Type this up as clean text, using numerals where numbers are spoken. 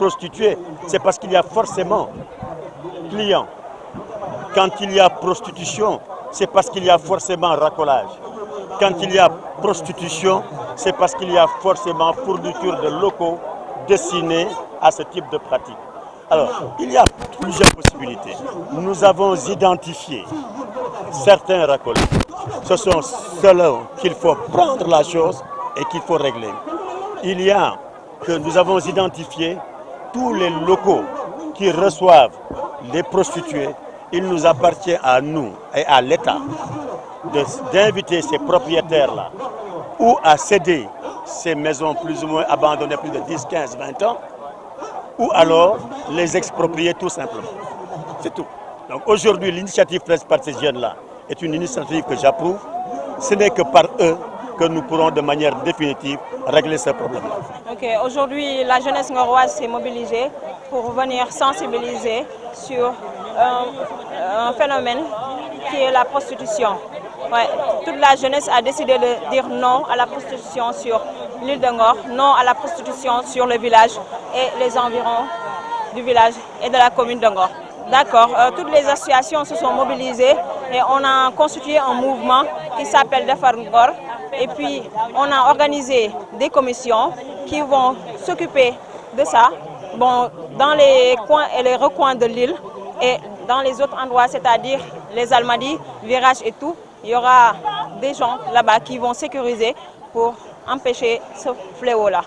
prostituée, c'est parce qu'il y a forcément clients. Quand il y a prostitution, c'est parce qu'il y a forcément racolage. Quand il y a prostitution, c'est parce qu'il y a forcément fourniture de locaux destinés à ce type de pratique. Alors, il y a plusieurs possibilités. Nous avons identifié certains racoleurs. Ce sont ceux-là qu'il faut prendre la chose et qu'il faut régler. Il y a que nous avons identifié tous les locaux qui reçoivent les prostituées. Il nous appartient à nous et à l'État d'inviter ces propriétaires-là ou à céder ces maisons plus ou moins abandonnées plus de 10, 15, 20 ans, ou alors les exproprier tout simplement. C'est tout. Donc aujourd'hui, l'initiative prise par ces jeunes-là est une initiative que j'approuve. Ce n'est que par eux que nous pourrons de manière définitive régler ce problème-là. Ok, aujourd'hui, la jeunesse ngoroise s'est mobilisée pour venir sensibiliser sur un phénomène qui est la prostitution. Ouais, toute la jeunesse a décidé de dire non à la prostitution sur l'île de Ngor, non à la prostitution sur le village et les environs du village et de la commune de Ngor. D'accord, toutes les associations se sont mobilisées et on a constitué un mouvement qui s'appelle Defar Ngor. Et puis on a organisé des commissions qui vont s'occuper de ça, bon, dans les coins et les recoins de l'île et dans les autres endroits, c'est-à-dire les Almadies, Virage et tout. Il y aura des gens là-bas qui vont sécuriser pour empêcher ce fléau-là.